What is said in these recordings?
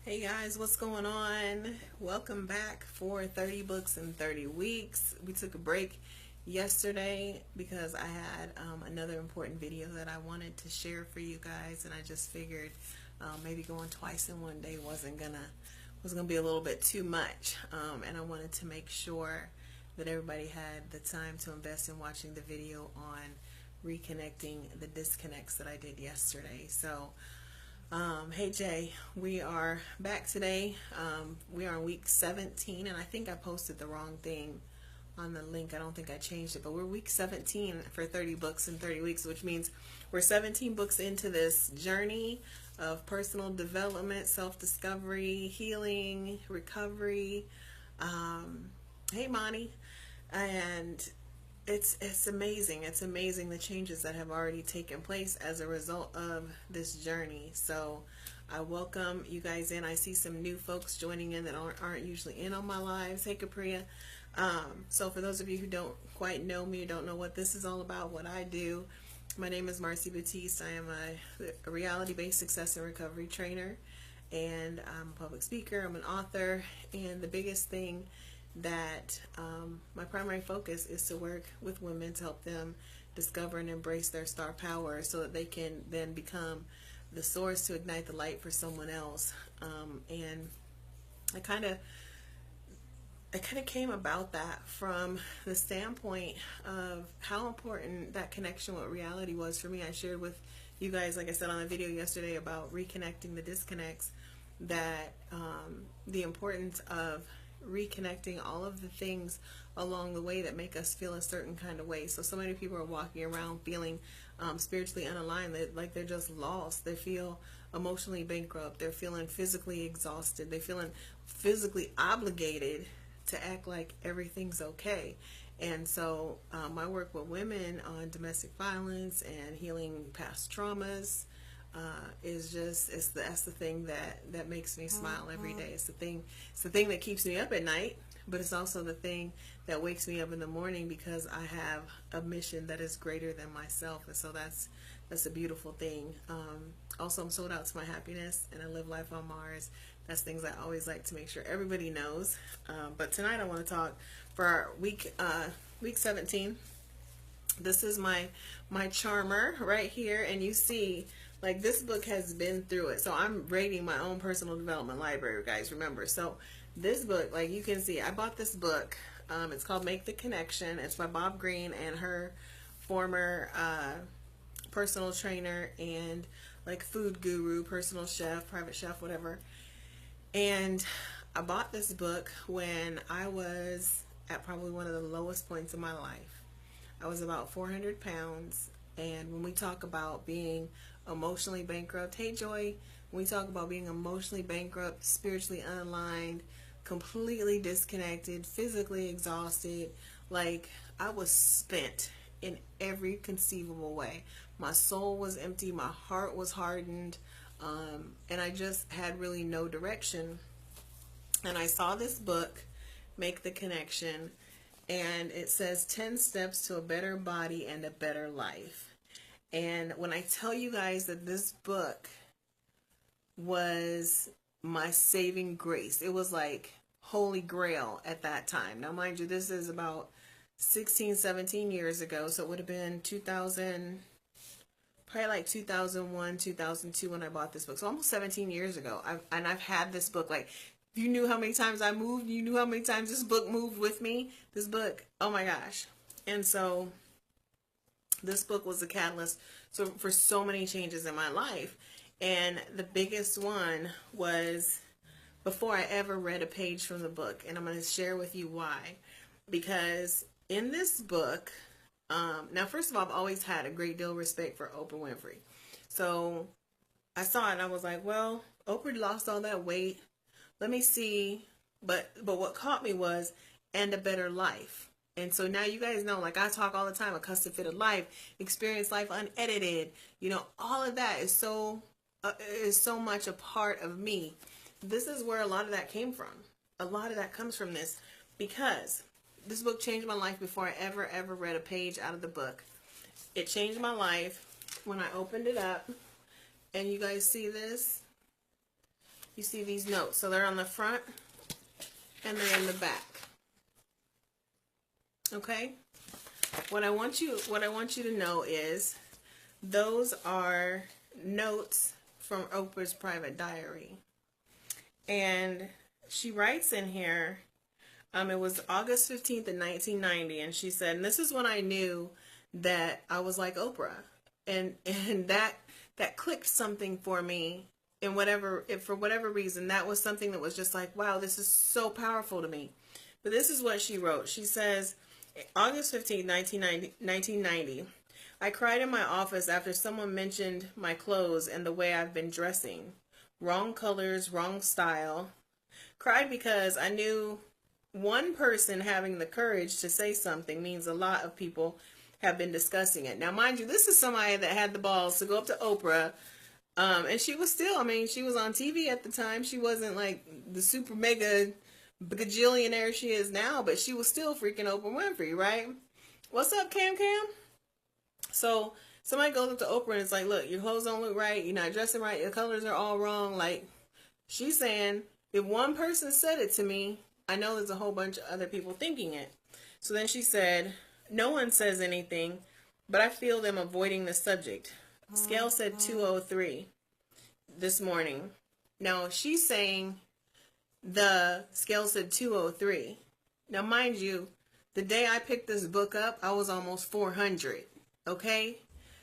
Hey guys, what's going on? Welcome back for 30 Books in 30 Weeks. We took a break yesterday because I had another important video that I wanted to share for you guys, and I just figured maybe going twice in one day was gonna be a little bit too much, and I wanted to make sure that everybody had the time to invest in watching the video on reconnecting the disconnects that I did yesterday. So hey Jay, we are back today. We are on week 17, and I think I posted the wrong thing on the link. I don't think I changed it, but we're week 17 for 30 books in 30 weeks, which means we're 17 books into this journey of personal development, self-discovery, healing, recovery. Hey Monty, and it's amazing. It's amazing the changes that have already taken place as a result of this journey. So I welcome you guys in. I see some new folks joining in that aren't usually in on my lives. Hey Capria. So for those of you who don't quite know me, or don't know what this is all about, what I do, my name is Marcy Batiste. I am a reality-based success and recovery trainer, and I'm a public speaker. I'm an author, and the biggest thing that my primary focus is to work with women to help them discover and embrace their star power so that they can then become the source to ignite the light for someone else. And I kind of came about that from the standpoint of how important that connection with reality was for me. I shared with you guys, like I said on the video yesterday, about reconnecting the disconnects, that the importance of reconnecting all of the things along the way that make us feel a certain kind of way. So many people are walking around feeling spiritually unaligned, like they're just lost. They feel emotionally bankrupt. They're feeling physically exhausted. They're feeling physically obligated to act like everything's okay. And so I work with women on domestic violence and healing past traumas. That's the thing that makes me smile every day. It's the thing that keeps me up at night, but it's also the thing that wakes me up in the morning, because I have a mission that is greater than myself. And so that's a beautiful thing. Also, I'm sold out to my happiness, and I live life on Mars. That's things I always like to make sure everybody knows. But tonight I want to talk for our week 17. This is my charmer right here, and you see, like, this book has been through it. So I'm rating my own personal development library, guys, remember. So this book, like you can see, I bought this book. It's called Make the Connection. It's by Bob Greene and her former personal trainer and like food guru, personal chef, private chef, whatever. And I bought this book when I was at probably one of the lowest points of my life. I was about 400 pounds. And when we talk about being emotionally bankrupt, hey Joy, when we talk about being emotionally bankrupt, spiritually unaligned, completely disconnected, physically exhausted, like, I was spent in every conceivable way. My soul was empty, my heart was hardened, and I just had really no direction. And I saw this book, Make the Connection, and it says 10 steps to a better body and a better life. And when I tell you guys that this book was my saving grace, it was like holy grail at that time. Now, mind you, this is about 16, 17 years ago, so it would have been 2000, probably like 2001, 2002 when I bought this book. So almost 17 years ago. I've had this book, like, if you knew how many times I moved, you knew how many times this book moved with me. This book, oh my gosh. And so this book was a catalyst for so many changes in my life. And the biggest one was before I ever read a page from the book. And I'm going to share with you why. Because in this book, now, first of all, I've always had a great deal of respect for Oprah Winfrey. So I saw it and I was like, well, Oprah lost all that weight. Let me see. But what caught me was, and a better life. And so now you guys know, like I talk all the time, a custom fitted life, experience life unedited. You know, all of that is so much a part of me. This is where a lot of that came from. A lot of that comes from this, because this book changed my life before I ever read a page out of the book. It changed my life when I opened it up, and you guys see this. You see these notes. So they're on the front and they're in the back. Okay? What I want you to know is those are notes from Oprah's private diary. And she writes in here, it was August 15th in 1990, and she said, and this is when I knew that I was like Oprah. And that clicked something for me, and for whatever reason, that was something that was just like, wow, this is so powerful to me. But this is what she wrote. She says, August 15th, 1990, I cried in my office after someone mentioned my clothes and the way I've been dressing. Wrong colors, wrong style. Cried because I knew one person having the courage to say something means a lot of people have been discussing it. Now, mind you, this is somebody that had the balls to go up to Oprah, and she was still, I mean, she was on TV at the time. She wasn't like the super mega gajillionaire she is now, but she was still freaking Oprah Winfrey, right? What's up, Cam Cam? So somebody goes up to Oprah and it's like, look, your clothes don't look right. You're not dressing right. Your colors are all wrong. Like, she's saying, if one person said it to me, I know there's a whole bunch of other people thinking it. So then she said, no one says anything, but I feel them avoiding the subject. Scale said 203 this morning. Now, she's saying the scale said 203. Now, mind you, the day I picked this book up, I was almost 400. Okay?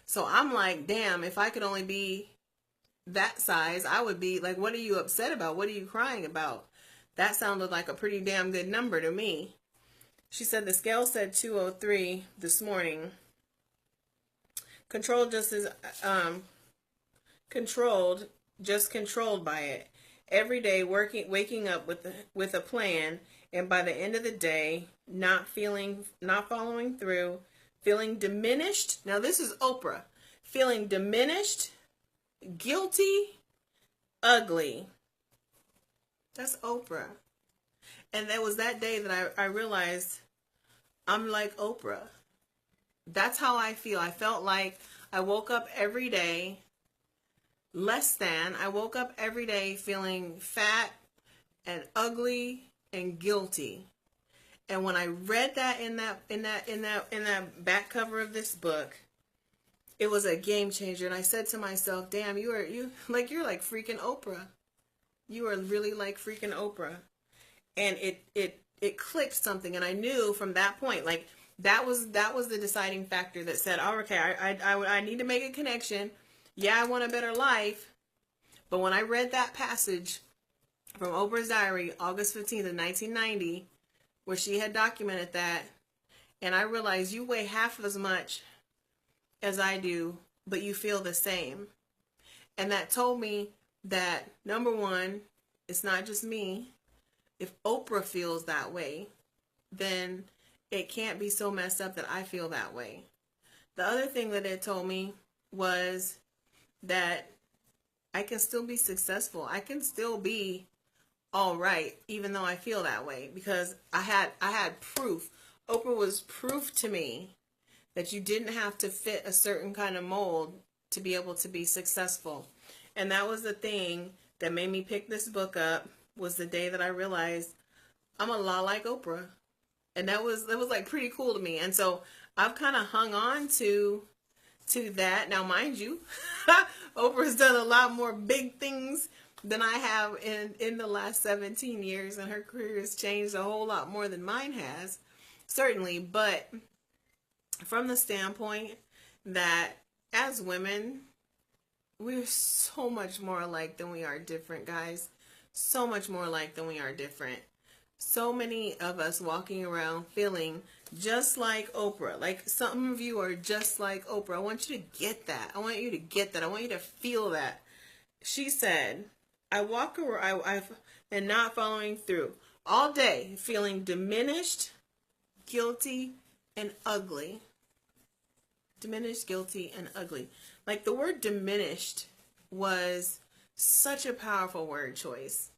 So I'm like, damn, if I could only be that size, I would be like, what are you upset about? What are you crying about? That sounded like a pretty damn good number to me. She said the scale said 203 this morning. Controlled, just controlled by it. Every day waking up with a plan, and by the end of the day, not following through, feeling diminished. Now this is Oprah. Feeling diminished, guilty, ugly. That's Oprah. And that was that day that I realized I'm like Oprah. That's how I feel. I felt like I woke up every day I woke up every day feeling fat and ugly and guilty. And when I read that in that back cover of this book, it was a game changer. And I said to myself, damn, you're like freaking Oprah. You are really like freaking Oprah. And it clicked something, and I knew from that point, like that was the deciding factor that said, oh, okay, I need to make a connection. Yeah, I want a better life. But when I read that passage from Oprah's diary, August 15th of 1990, where she had documented that, and I realized you weigh half as much as I do, but you feel the same. And that told me that, number one, it's not just me. If Oprah feels that way, then it can't be so messed up that I feel that way. The other thing that it told me was that I can still be successful. I can still be all right, even though I feel that way, because I had proof. Oprah was proof to me that you didn't have to fit a certain kind of mold to be able to be successful. And that was the thing that made me pick this book up, was the day that I realized I'm a lot like Oprah. And that was like pretty cool to me. And so I've kind of hung on to that. Now, mind you, Oprah's done a lot more big things than I have in the last 17 years, and her career has changed a whole lot more than mine has, certainly. But from the standpoint that as women, we're so much more alike than we are different, guys. So much more alike than we are different. So many of us walking around feeling just like Oprah. Like some of you are just like Oprah. I want you to get that. I want you to get that. I want you to feel that. She said, I walk around and not following through all day, feeling diminished, guilty, and ugly. Diminished, guilty, and ugly. Like the word diminished was such a powerful word choice.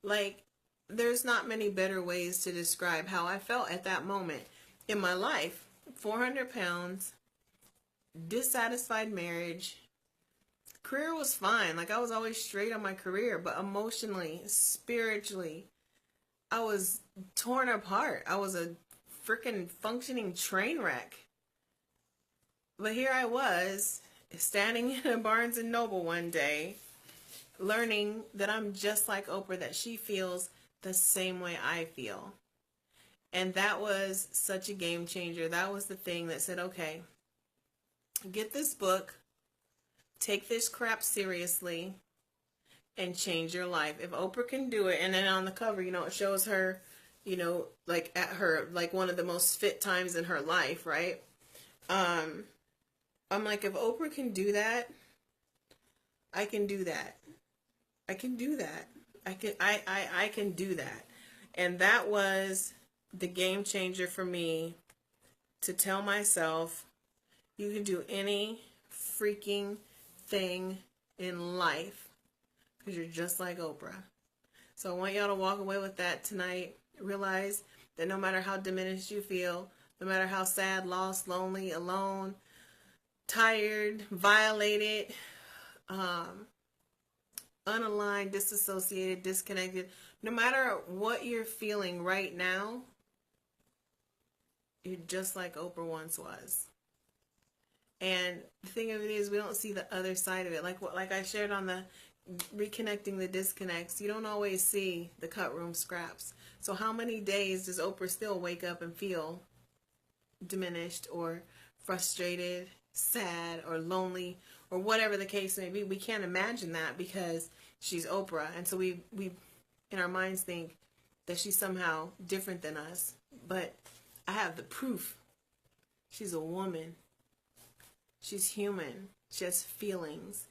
Like, there's not many better ways to describe how I felt at that moment in my life. 400 pounds, dissatisfied marriage, career was fine. Like I was always straight on my career, but emotionally, spiritually, I was torn apart. I was a freaking functioning train wreck. But here I was, standing in a Barnes and Noble one day, learning that I'm just like Oprah, that she feels the same way I feel. And that was such a game changer. That was the thing that said, okay, get this book, take this crap seriously, and change your life. If Oprah can do it, and then on the cover, it shows her, like at her, like one of the most fit times in her life, right? I'm like, if Oprah can do that, I can do that. I can do that. I can do that. And that was the game changer for me, to tell myself, you can do any freaking thing in life because you're just like Oprah. So I want y'all to walk away with that tonight. Realize that no matter how diminished you feel, no matter how sad, lost, lonely, alone, tired, violated, unaligned, disassociated, disconnected, no matter what you're feeling right now, you're just like Oprah once was. And the thing of it is, we don't see the other side of it. Like I shared on the reconnecting the disconnects, you don't always see the cut room scraps. So how many days does Oprah still wake up and feel diminished or frustrated, sad, or lonely, or whatever the case may be? We can't imagine that because she's Oprah. And so we in our minds think that she's somehow different than us. But I have the proof. She's a woman. She's human. She has feelings.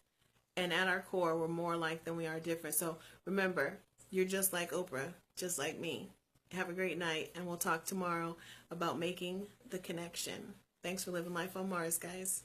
And at our core, we're more alike than we are different. So remember, you're just like Oprah, just like me. Have a great night, and we'll talk tomorrow about making the connection. Thanks for living life on Mars, guys.